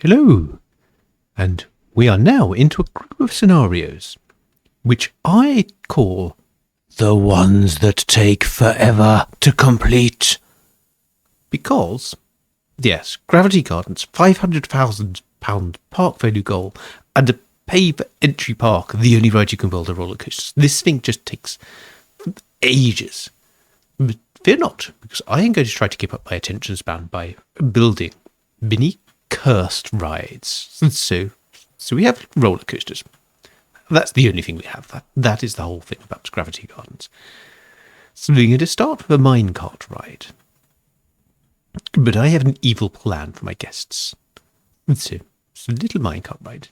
Hello, and we are now into a group of scenarios, which I call the ones that take forever to complete. Because, yes, Gravity Gardens, £500,000 park value goal, and a pay-per-entry park, the only ride you can build a roller coaster. This thing just takes ages. But fear not, because I am going to try to keep up my attention span by building mini cursed rides. So we have roller coasters. That's the only thing we have. That is the whole thing about Gravity Gardens. So we're going to start with a minecart ride. But I have an evil plan for my guests. So it's a little minecart ride.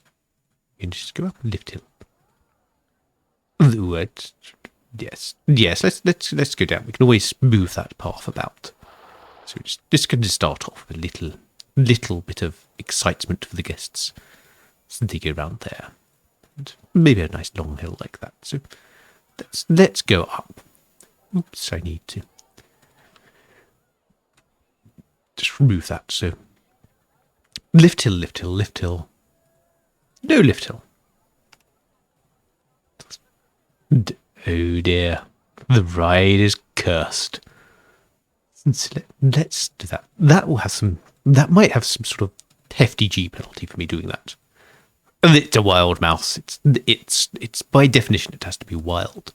You can just go up a lift hill. Yes. Let's go down. We can always move that path about. So we're just going to start off with a little bit of excitement for the guests. So they go around there. And maybe a nice long hill like that. So let's go up. Oops, I need to just remove that. So lift hill. No lift hill. Oh dear. The ride is cursed. So let's do that. That might have some sort of hefty G penalty for me doing that. And it's a wild mouse. It's by definition it has to be wild.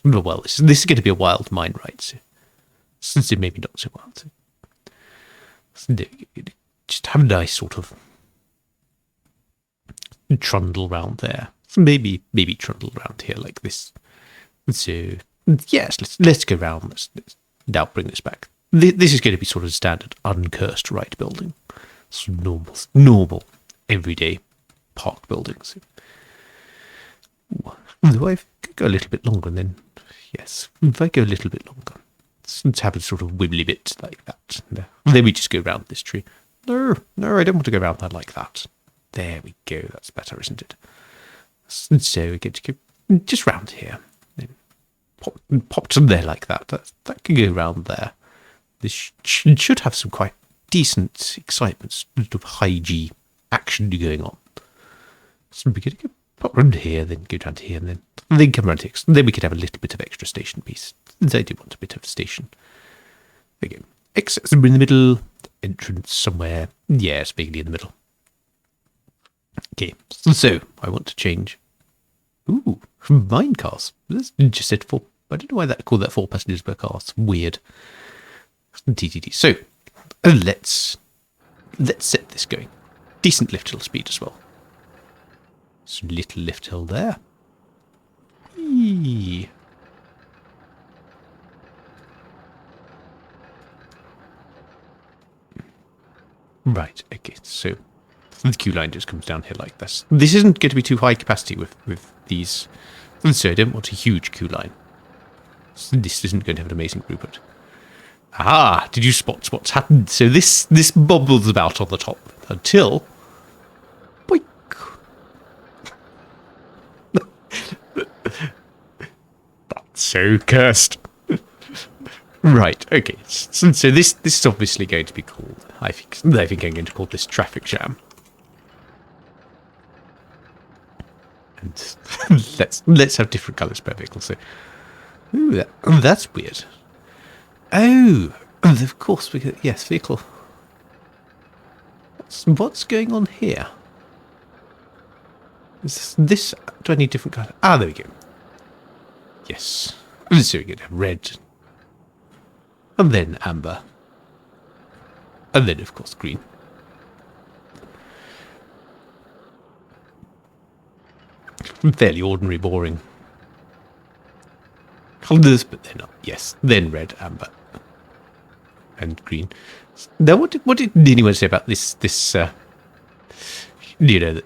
Well, this is going to be a wild mine ride, so maybe not so wild. So just have a nice sort of trundle round there. So maybe trundle around here like this. So yes, let's go round. Let's now bring this back. This is going to be sort of standard uncursed ride building. So normal, everyday park buildings. Though I go a little bit longer, and then yes, if I go a little bit longer, let's have a sort of wibbly bit like that. Then we just go around this tree. No, I don't want to go around that like that. There we go. That's better, isn't it? So we get to go just round here. Then pop to there like that. That can go round there. This should have some quite decent excitement, sort of high G action going on. So we're going to go pop around here, then go down to here, and then come around here. Then we could have a little bit of extra station piece. I do want a bit of station. There we go. Exits in the middle, entrance somewhere. Yes, vaguely in the middle. Okay, so I want to change. Ooh, mine cars. That's just said four. I don't know why that called that 4 passengers per car. It's weird. TTT. So let's set this going. Decent lift hill speed as well. Some little lift hill there. Eee. Right, okay, so the queue line just comes down here like this. This isn't going to be too high capacity with these, so I don't want a huge queue line. So this isn't going to have an amazing throughput. Ah, did you spot what's happened? So this bobbles about on the top until... Boink. That's so cursed. Right, okay. So this is obviously going to be called... I think I'm going to call this traffic jam. And let's have different colours per vehicle. So, ooh, that's weird. Oh, of course, yes, vehicle. What's going on here? Is this, do I need different colour? Ah, there we go. Yes. So we get red. And then amber. And then, of course, green. Fairly ordinary, boring colours, but they're not. Yes, then red, amber, and green. Now, what did anyone say about this? You know,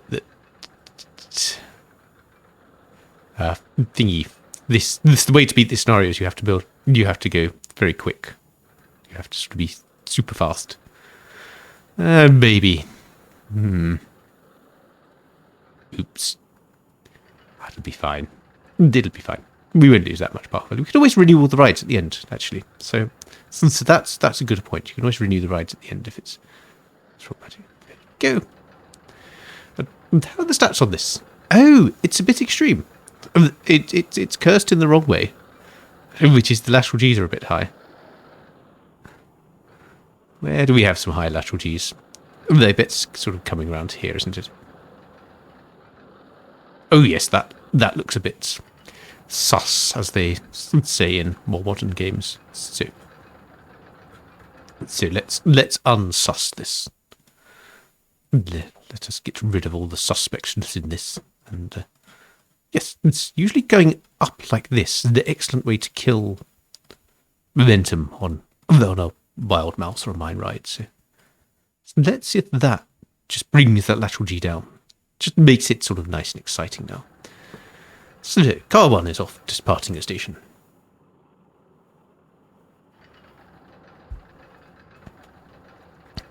thingy. This the way to beat this scenario is you have to go very quick. You have to sort of be super fast. Maybe. Oops. That'll be fine. It'll be fine. We won't lose that much power. We could always renew all the rides at the end, actually. So that's a good point. You can always renew the rides at the end if it's traumatic. Go. And how are the stats on this? Oh, it's a bit extreme. It's cursed in the wrong way, which is the lateral Gs are a bit high. Where do we have some high lateral Gs? The bit's sort of coming around here, isn't it? Oh yes, that looks a bit sus, as they say in more modern games. So let's unsus this. Let us get rid of all the suspections in this. And yes, it's usually going up like this. The excellent way to kill momentum on a wild mouse or a mine ride. So let's see if that just brings that lateral G down. Just makes it sort of nice and exciting now. So car 1 is off, departing the station.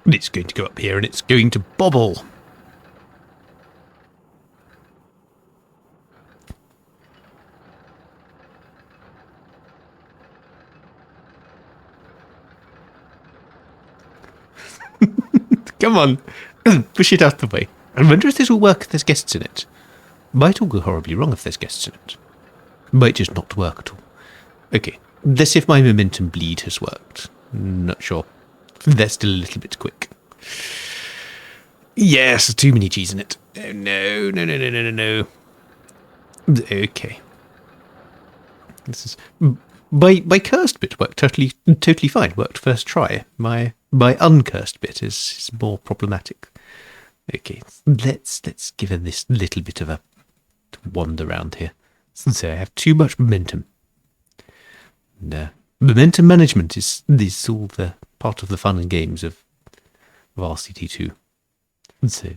It's going to go up here and it's going to bobble. Come on, push it out the way. I wonder if this will work if there's guests in it. Might all go horribly wrong if there's guests in it. Might just not work at all. Okay, let's see if my momentum bleed has worked. Not sure. They're still a little bit quick. Yes, too many G's in it. Oh, no. Okay. This is my cursed bit worked totally fine. Worked first try. My uncursed bit is more problematic. Okay, let's give it this little bit of a wander around here. So I have too much momentum. And, momentum management is all the part of the fun and games of RCT2. So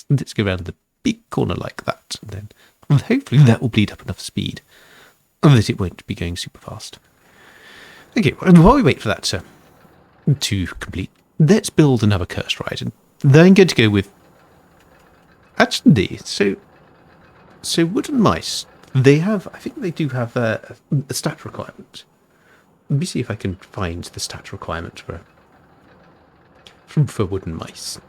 let's go around the big corner like that, and then hopefully that will bleed up enough speed that it won't be going super fast. Okay, well, while we wait for that to complete, let's build another cursed ride, and then I'm going to go with. Actually, so wooden mice. They have, I think they do have a stat requirement. Let me see if I can find the stat requirement for wooden mice.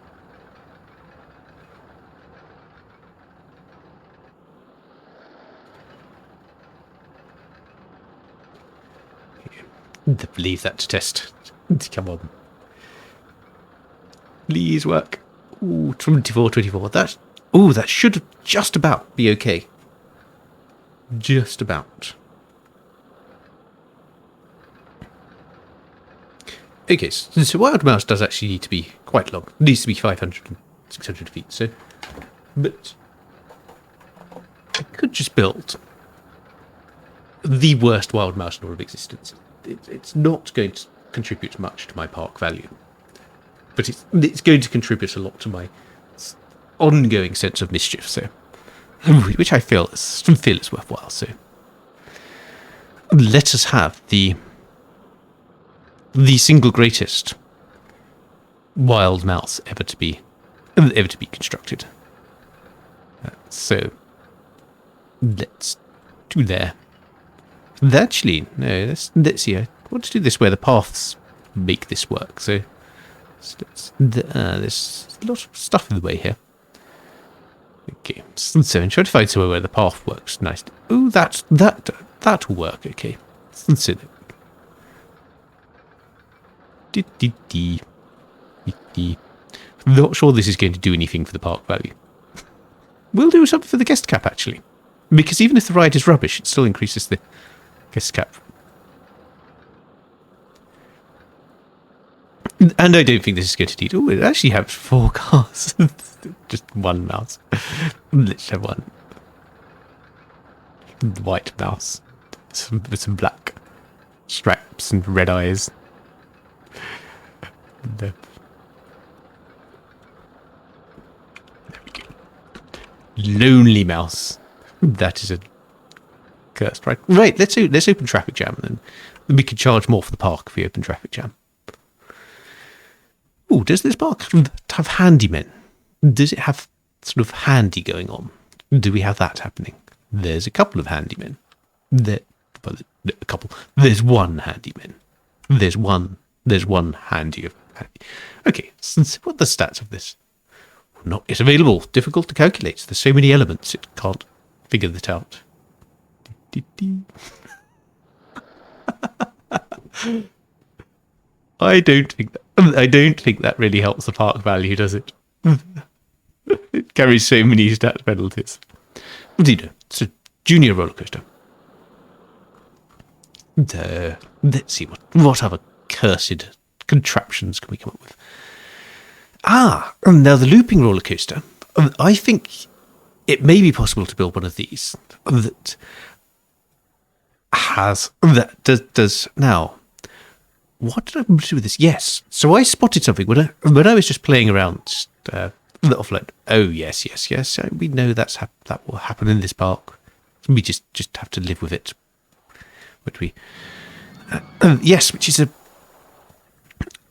Leave that to test. Come on. Please work. Ooh, 24. That should just about be okay. Just about. Okay, so Wild Mouse does actually need to be quite long. It needs to be 500 and 600 feet, so... But... I could just build the worst Wild Mouse in all of existence. It's not going to contribute much to my park value. But it's going to contribute a lot to my ongoing sense of mischief, so... Which I feel is worthwhile, so... Let us have the single greatest wild mouse ever to be constructed. So let's do there. Actually, no. Let's see. I want to do this where the paths make this work. So there's a lot of stuff in the way here. Okay, so I'm trying to find somewhere where the path works nice. Oh, that'll work. Okay, so. Not sure this is going to do anything for the park value. We'll do something for the guest cap, actually. Because even if the ride is rubbish, it still increases the guest cap. And I don't think this is going to need... Oh, it actually has 4 cars. Just one mouse. Let's have one. White mouse. With some black stripes and red eyes. There we go. Lonely mouse. That is a cursed ride. Right, let's open traffic jam, and then we could charge more for the park if we open traffic jam. Oh, does this park have handymen? Does it have sort of handy going on? Do we have that happening? There's a couple of handymen. A couple. There's one handyman. There's one handy. Okay, so what are the stats of this? Not yet available. Difficult to calculate. There's so many elements it can't figure that out. I don't think that really helps the park value, does it? It carries so many stat penalties. It's a junior roller coaster. Let's see what other cursed contraptions can we come up with. Now the looping roller coaster. I think it may be possible to build one of these that does now. What did I do with this? Yes. So I spotted something when I was just playing around. Offline. Oh yes. We know that will happen in this park. We just have to live with it. But we, yes, which is a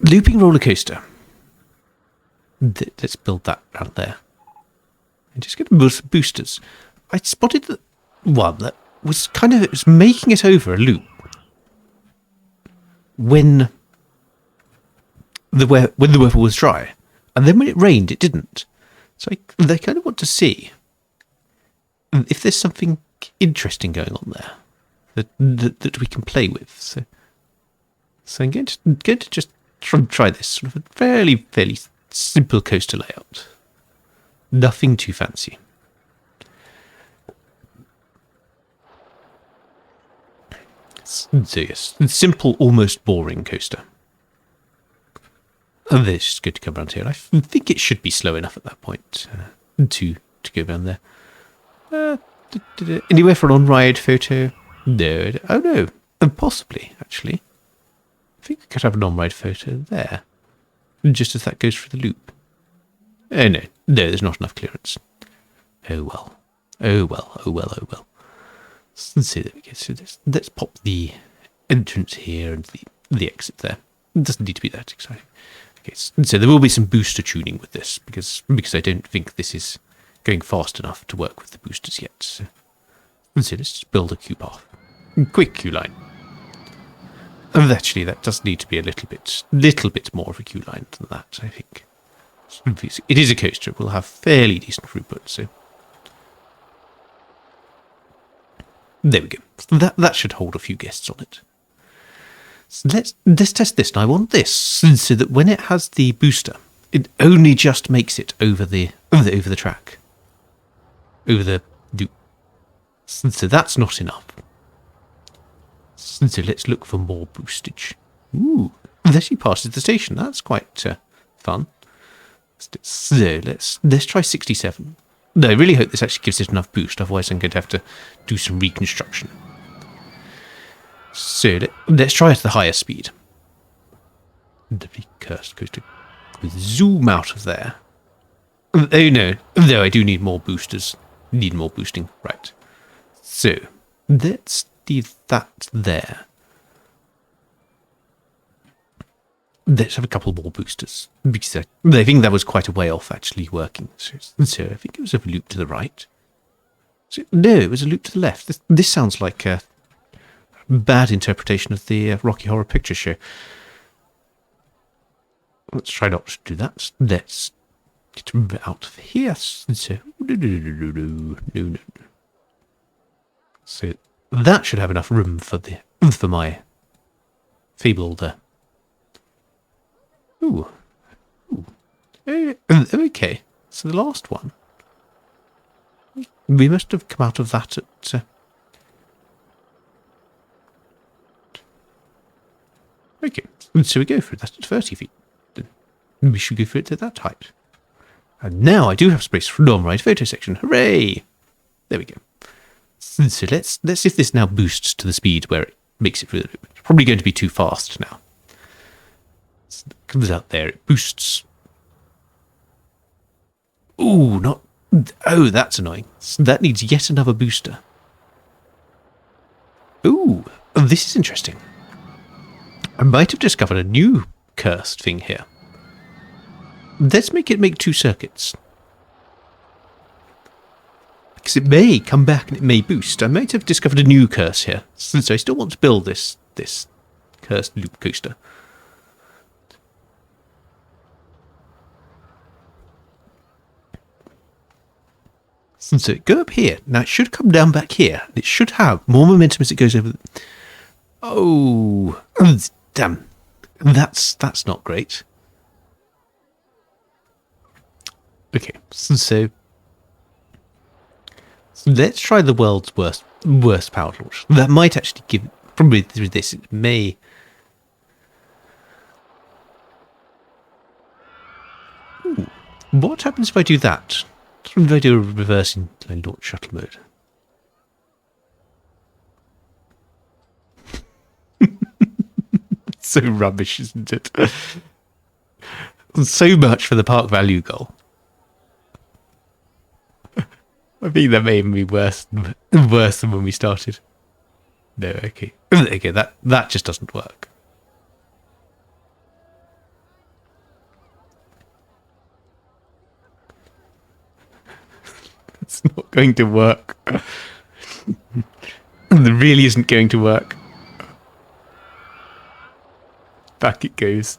looping roller coaster. Let's build that around there. And just get boosters. I spotted one that was it was making it over a loop when the weather was dry, and then when it rained, it didn't. So they kind of want to see if there's something interesting going on there that we can play with. So I'm going to just try this sort of a fairly simple coaster layout. Nothing too fancy. So yes, simple, almost boring coaster. And it's just good to come around here. I think it should be slow enough at that point to go down there. Anywhere for an on-ride photo? No. Oh no, possibly actually. I think we could have an on-ride photo there, just as that goes through the loop. Oh no, there's not enough clearance. Oh well. So there we go. So let's pop the entrance here and the exit there. It doesn't need to be that exciting. Okay, so there will be some booster tuning with this because I don't think this is going fast enough to work with the boosters yet. So let's just build a queue path. Quick queue line. And actually, that does need to be a little bit more of a queue line than that, I think. It is a coaster. It will have fairly decent throughput, so there we go. That should hold a few guests on it. So let's test this. And I want this so that when it has the booster, it only just makes it over the track, over the loop. So that's not enough. So let's look for more boostage. Ooh, there she passes the station. That's quite fun. So let's try 67. No, I really hope this actually gives it enough boost, otherwise I'm going to have to do some reconstruction. So let's try at the higher speed. The cursed coaster. Zoom out of there. Oh no, I do need more boosters. Need more boosting, right. So let's leave that there. Let's have a couple more boosters, because I think that was quite a way off actually working. So I think it was a loop to the right. No, it was a loop to the left. This sounds like a bad interpretation of the Rocky Horror Picture Show. Let's try not to do that. Let's get out of here. So, no. So that should have enough room for my fabled. Ooh. Okay. So the last one. We must have come out of that at. Okay. So we go for that at 30 feet. We should go for it at that height. And now I do have space for a non-ride photo section. Hooray! There we go. So let's see if this now boosts to the speed where it makes it through the loop. It's probably going to be too fast now. So it comes out there, it boosts. Ooh, not. Oh, that's annoying. So that needs yet another booster. Ooh, this is interesting. I might have discovered a new cursed thing here. Let's make it make 2 circuits. Because it may come back and it may boost. I might have discovered a new curse here. Since I still want to build this cursed loop coaster. So go up here. Now it should come down back here. It should have more momentum as it goes over. Oh, damn. That's not great. Okay, so let's try the world's worst power launch. That might actually give, probably through this, it may. Ooh, what happens if I do that? What if I do a reverse-incline launch shuttle mode? So rubbish, isn't it? So much for the park value goal. I think that may even be worse than when we started. No, okay. Okay, that just doesn't work. It's not going to work. It really isn't going to work. Back it goes.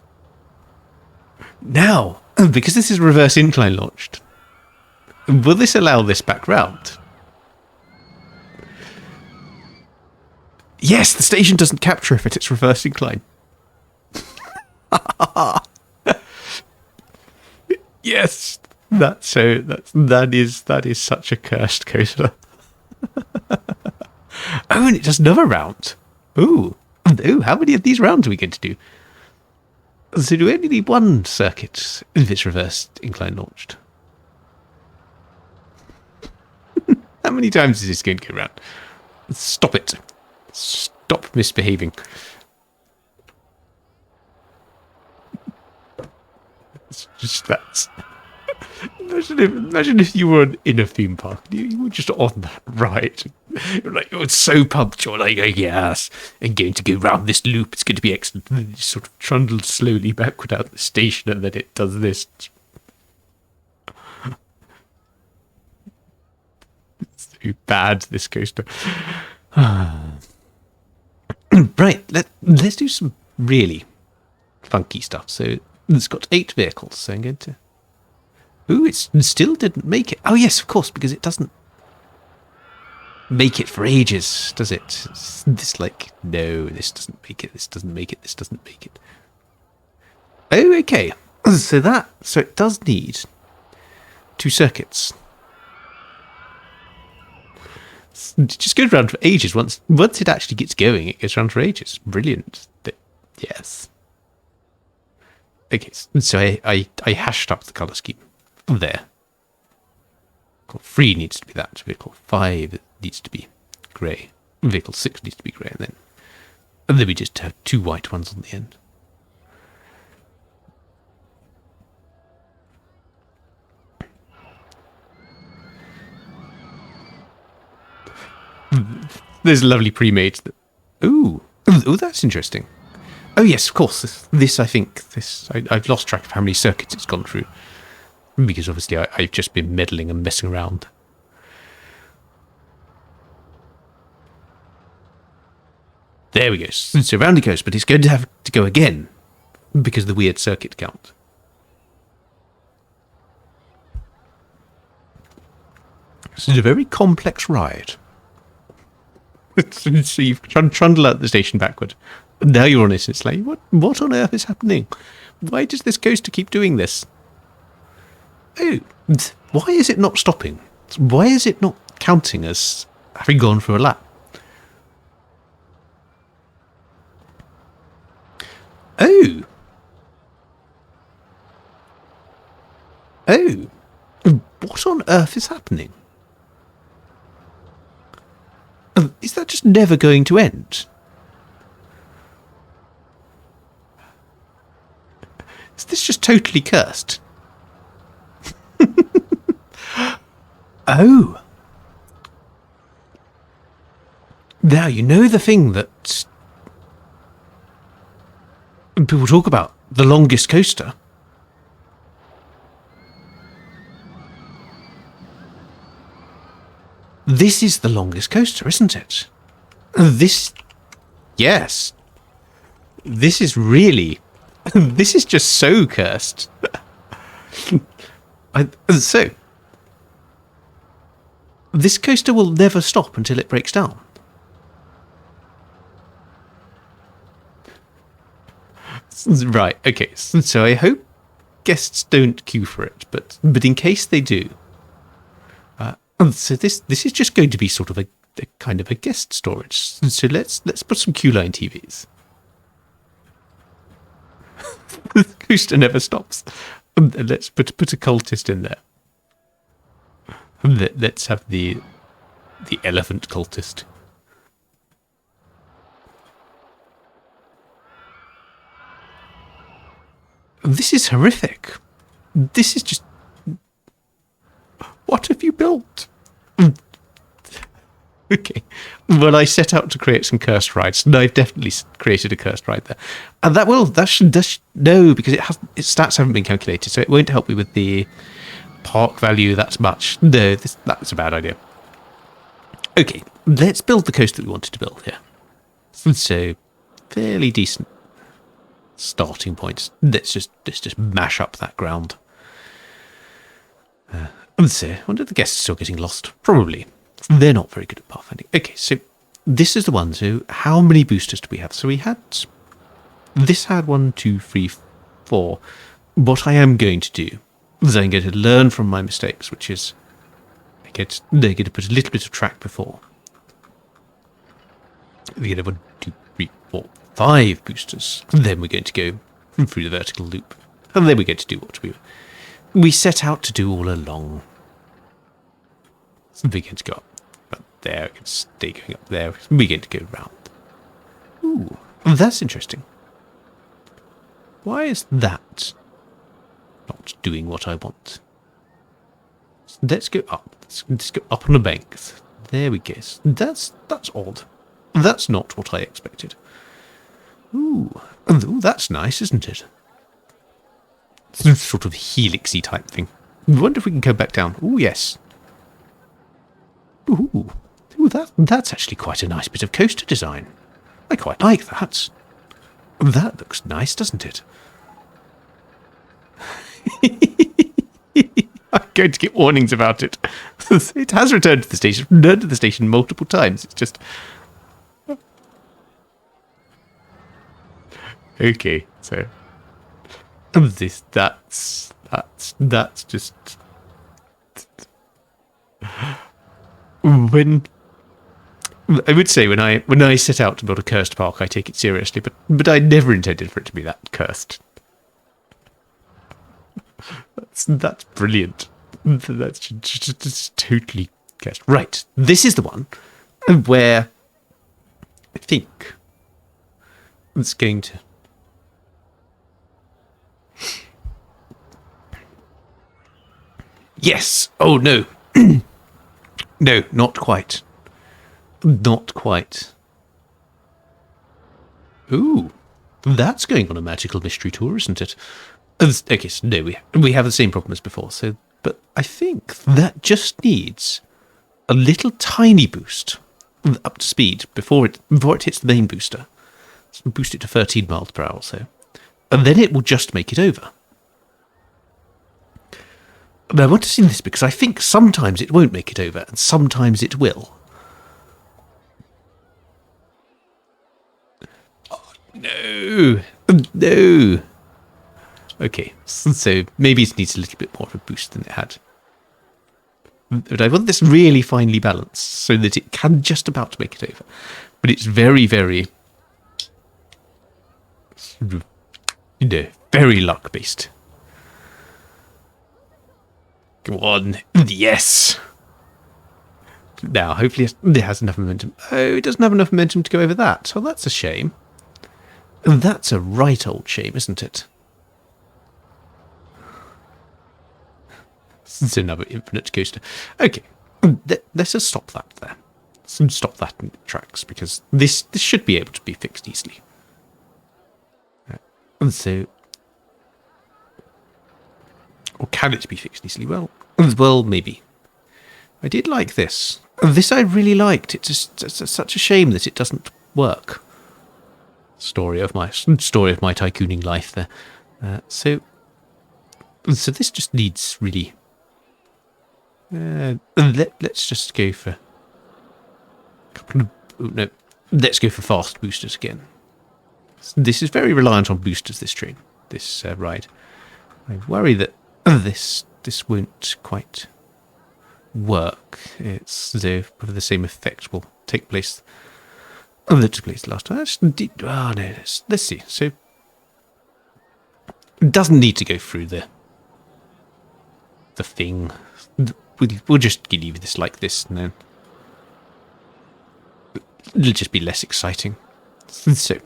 Now, because this is reverse incline launched, will this allow this back round? Yes, the station doesn't capture if it's reverse incline. Yes, that is such a cursed coaster. Oh, and it does another round. Ooh, how many of these rounds are we going to do? So do we only need one circuit if it's reverse incline launched? How many times is this going to go round? Stop it. Stop misbehaving. It's just that. Imagine if you were in a theme park. You were just on that ride. You're like, you're so pumped. You're like, oh, yes, I'm going to go round this loop. It's going to be excellent. And then you sort of trundle slowly backward out the station, and then it does this. It's so bad, this coaster. Right, let's do some really funky stuff. So it's got 8 vehicles. So I'm going to. Ooh, it still didn't make it. Oh, yes, of course, because it doesn't make it for ages, does it? It's this like, no, this doesn't make it, this doesn't make it, this doesn't make it. Oh, okay. So it does need 2 circuits. It just goes around for ages. Once it actually gets going, it goes around for ages. Brilliant. Yes. Okay, so I hashed up the colour scheme. There. Vehicle 3 needs to be that. Vehicle 5 needs to be grey. Vehicle 6 needs to be grey, and then we just have 2 white ones on the end. There's lovely pre-made. Ooh, that's interesting. Oh yes, of course. This I think I've lost track of how many circuits it's gone through. Because obviously I've just been meddling and messing around. There we go. So round it goes, but it's going to have to go again because of the weird circuit count. This is a very complex ride. So you've trundled out the station backward. Now you're on it. It's like, what on earth is happening? Why does this coaster keep doing this? Oh, why is it not stopping? Why is it not counting as having gone for a lap? Oh. Oh. What on earth is happening? Is that just never going to end? Is this just totally cursed? Oh. Now, you know the thing that people talk about, the longest coaster? This is the longest coaster, isn't it? Yes. This is really, this is just so cursed. So, This coaster will never stop until it breaks down. Right, okay, so I hope guests don't queue for it, but in case they do, so this is just going to be sort of a kind of a guest storage. So let's put some queue line TVs. The coaster never stops. Let's put a cultist in there. Let's have the elephant cultist. This is horrific. This is just... What have you built? Okay. Well, I set out to create some cursed rides, and I've definitely created a cursed ride there. And no, because its stats haven't been calculated, so it won't help me with the park value that much. No, that's a bad idea. Okay, let's build the coaster that we wanted to build here. So, fairly decent starting points. Let's just mash up that ground. Let's see. I wonder if the guests are still getting lost. Probably. They're not very good at pathfinding. Okay, so this is the one. So how many boosters do we have? So this had 1, 2, 3, 4. What I am going to do is I'm going to learn from my mistakes, which is they're going to put a little bit of track before. We're going to have 1, 2, 3, 4, 5 boosters. And then we're going to go through the vertical loop. And then we're going to do what we set out to do all along. So we're going to go up there, we can stay going up there. We're going to go round. Ooh, that's interesting. Why is that not doing what I want? So let's go up. Let's go up on the bank. There we go. That's odd. That's not what I expected. Ooh, that's nice, isn't it? Some sort of helixy type thing. I wonder if we can go back down. Ooh, yes. Ooh, that's actually quite a nice bit of coaster design. I quite like that. That looks nice, doesn't it? I'm going to get warnings about it. It has returned to the station multiple times. It's just... Okay, so... That's just... When I would say when I set out to build a cursed park, I take it seriously, but I never intended for it to be that cursed. That's brilliant. That's just totally cursed. Right, this is the one where I think it's going to. Yes. Oh no. No, not quite. Not quite. Ooh, that's going on a magical mystery tour, isn't it? Okay, so no, we have the same problem as before. So, but I think that just needs a little tiny boost up to speed before it hits the main booster. So boost it to 13 miles per hour or so, and then it will just make it over. But I want to see this because I think sometimes it won't make it over and sometimes it will. Oh, no. No. Okay, so maybe it needs a little bit more of a boost than it had. But I want this really finely balanced so that it can just about make it over. But it's very, very, very luck-based. Go on. Yes. Now, hopefully it has enough momentum. Oh, it doesn't have enough momentum to go over that. Oh, that's a shame. That's a right old shame, isn't it? It's another infinite coaster. Okay. Let's just stop that there. Let's stop that in its tracks, because this should be able to be fixed easily. And so... Or can it be fixed easily? Well, maybe. I did like this. This I really liked. It's such a shame that it doesn't work. Story of my tycooning life there. So this just needs really Let's just go for a couple of... Oh, no, let's go for fast boosters again. This is very reliant on boosters, this train, this ride. I worry that this won't quite work. It's as though the same effect will take place that took place last time. Oh no, let's see. So it doesn't need to go through the thing. We'll just leave this like this, and then it'll just be less exciting. So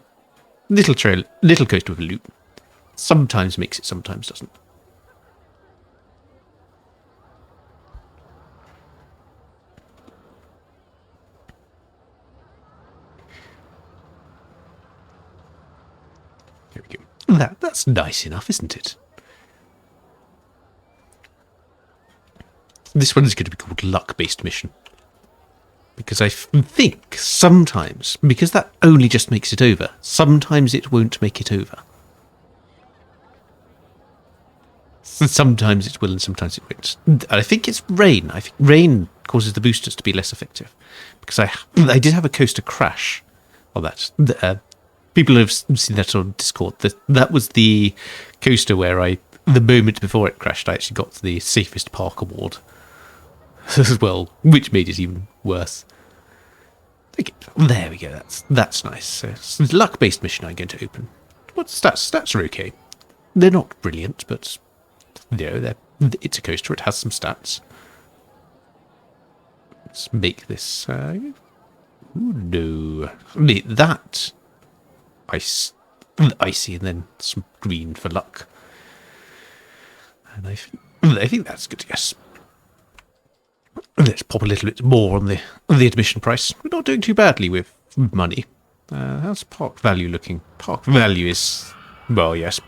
little trail, little coaster with a loop. Sometimes makes it, sometimes doesn't. There we go. That's nice enough, isn't it? This one is going to be called luck-based mission. Because I think sometimes, because that only just makes it over, sometimes it won't make it over. Sometimes it will and sometimes it won't. I think it's rain. I think rain causes the boosters to be less effective. Because I did have a coaster crash on that. People have seen that on Discord. That was the coaster where the moment before it crashed, I actually got the safest park award as well, which made it even worse. Okay, there we go. That's nice. So it's a luck-based mission I'm going to open. What stats are okay. They're not brilliant, but it's a coaster. It has some stats. Let's make this. No, that icy, and then some green for luck. And I think that's good. Yes. Let's pop a little bit more on the admission price. We're not doing too badly with money. How's park value looking? Park value is, well, yes.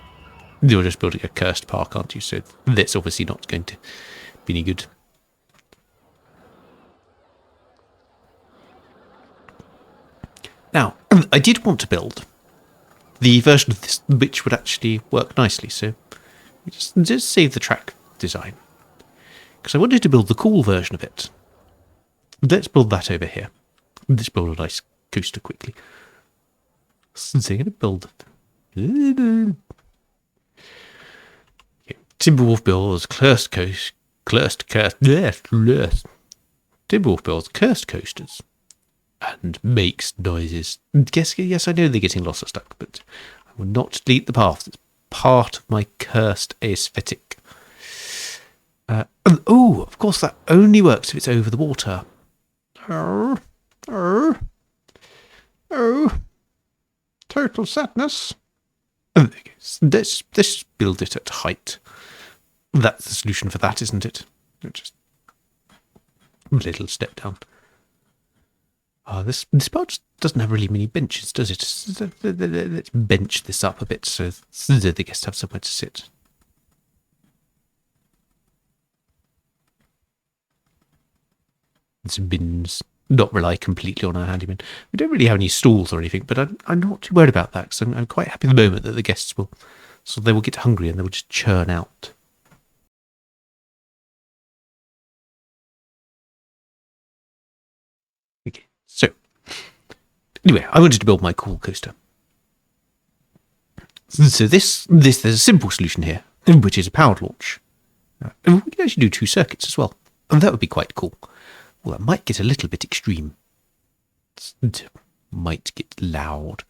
You're just building a cursed park, aren't you? So that's obviously not going to be any good. Now, I did want to build the version of this which would actually work nicely. So just save the track design. Because I wanted to build the cool version of it. Let's build that over here. Let's build a nice coaster quickly. So I'm going to build... Okay. Timberwolf builds cursed Timberwolf builds cursed coasters and makes noises. Yes, I know they're getting lost or stuck, but I will not delete the path. It's part of my cursed aesthetic. Oh, of course, that only works if it's over the water. Oh, total sadness. Let's build it at height. That's the solution for that, isn't it? Just a little step down. This part just doesn't have really many benches, does it? Let's bench this up a bit so the guests have somewhere to sit. Some bins. Not rely completely on our handyman. We don't really have any stalls or anything, but I'm not too worried about that because I'm quite happy at the moment that the guests will, so they will get hungry and they will just churn out. Okay, so anyway, I wanted to build my cool coaster. So there's a simple solution here, which is a powered launch. And we can actually do 2 circuits as well, and that would be quite cool. Well, that might get a little bit extreme. It might get loud.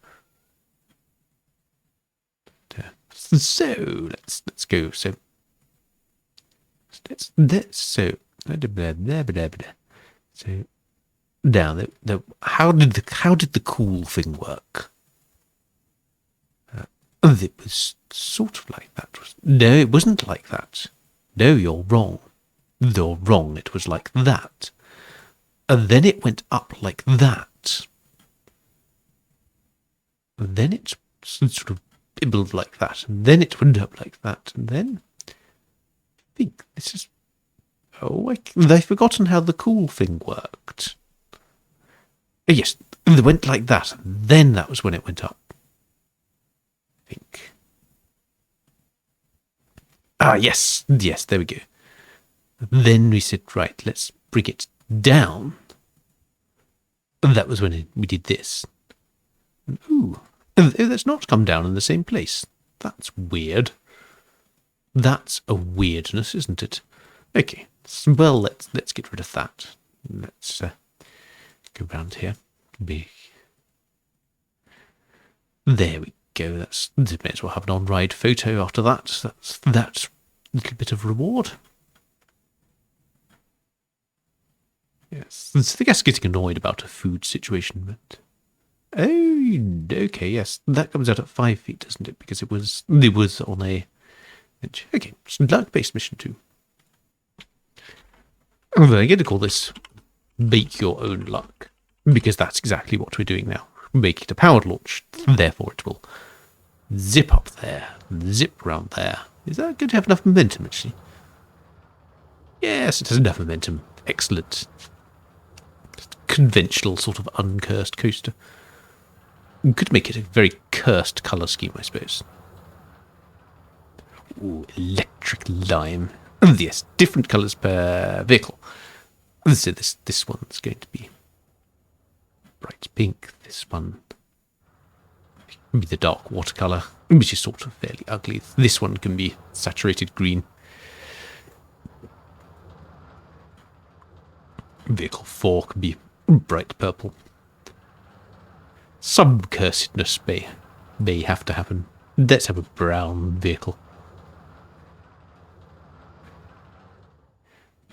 So let's go. So so now how did the cool thing work? It was sort of like that. No, it wasn't like that. No, you're wrong. You're wrong. It was like that. And then it went up like that. And then it sort of bibbled like that. And then it went up like that. And then I think this is... Oh, they've forgotten how the cool thing worked. Yes, it went like that. And then that was when it went up. I think. Yes, there we go. Then we said, right, let's bring it down. And that was when we did this. Ooh, that's not come down in the same place. That's weird. That's a weirdness, isn't it? Okay, well, let's get rid of that. Let's go round here. There we go. That's may as well have an on-ride photo after that. That's that little bit of reward. Yes, so the guest's getting annoyed about a food situation, but oh, okay, yes, that comes out at 5 feet, doesn't it? Because it was on a edge. Okay, so luck-based mission 2. I'm going to call this "Make Your Own Luck" because that's exactly what we're doing now. Make it a powered launch, therefore it will zip up there, zip round there. Is that going to have enough momentum, actually? Yes, it has enough momentum. Excellent. Conventional sort of uncursed coaster. We could make it a very cursed colour scheme, I suppose. Ooh, electric lime. Yes, different colours per vehicle. So this one's going to be bright pink. This one can be the dark watercolour, which is sort of fairly ugly. This one can be saturated green. Vehicle 4 can be bright purple. Some cursedness may have to happen. Let's have a brown vehicle.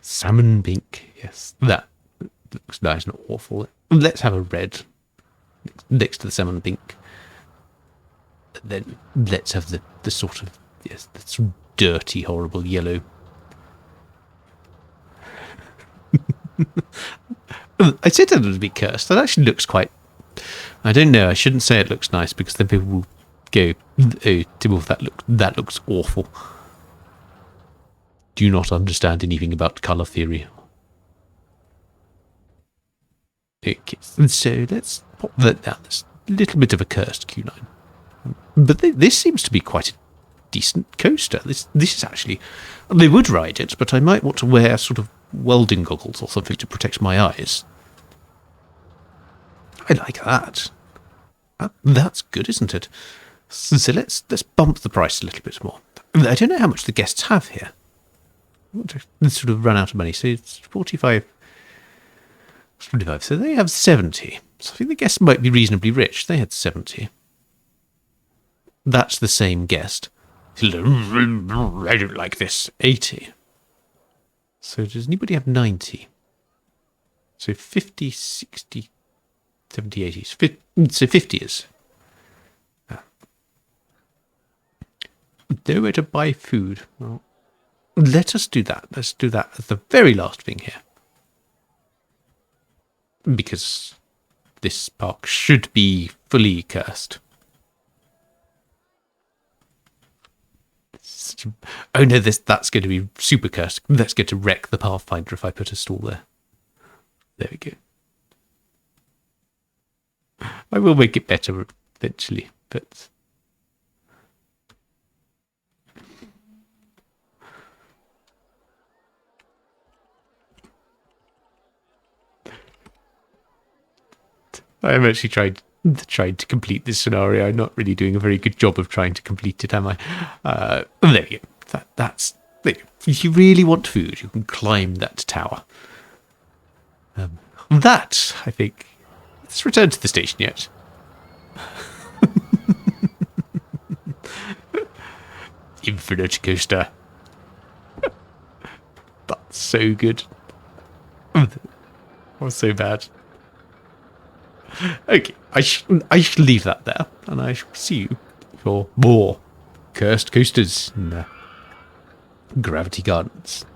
Salmon pink, yes, that looks nice, not awful. Let's have a red next to the salmon pink. Then let's have the sort of, yes, that's dirty, horrible yellow. I said it would be cursed. That actually looks quite... I don't know, I shouldn't say it looks nice because then people will go, oh, Tibble, that looks awful. Do you not understand anything about colour theory? Okay, so let's pop that down. There's a little bit of a cursed Q9. But this seems to be quite a decent coaster. This is actually... They would ride it, but I might want to wear sort of welding goggles or something to protect my eyes. I like that. That's good, isn't it? So let's bump the price a little bit more. I don't know how much the guests have here. I want to sort of run out of money. So it's 45. So they have 70. So I think the guests might be reasonably rich. They had 70. That's the same guest. I don't like this. 80. So does anybody have 90? So 50, 60, 70, 80. So 50 is. Nowhere to buy food. Well, let us do that. Let's do that as the very last thing here. Because this park should be fully cursed. Oh no, that's going to be super cursed. That's going to wreck the Pathfinder if I put a stall there. There we go. I will make it better eventually, but... I am actually trying to complete this scenario. I'm not really doing a very good job of trying to complete it, am I? There you go. That's there you go. If you really want food, you can climb that tower. That, I think... Let's return to the station yet. Infinite coaster. That's so good. Was so bad. Okay, I shall leave that there, and I shall see you for more cursed coasters in Gravity Gardens.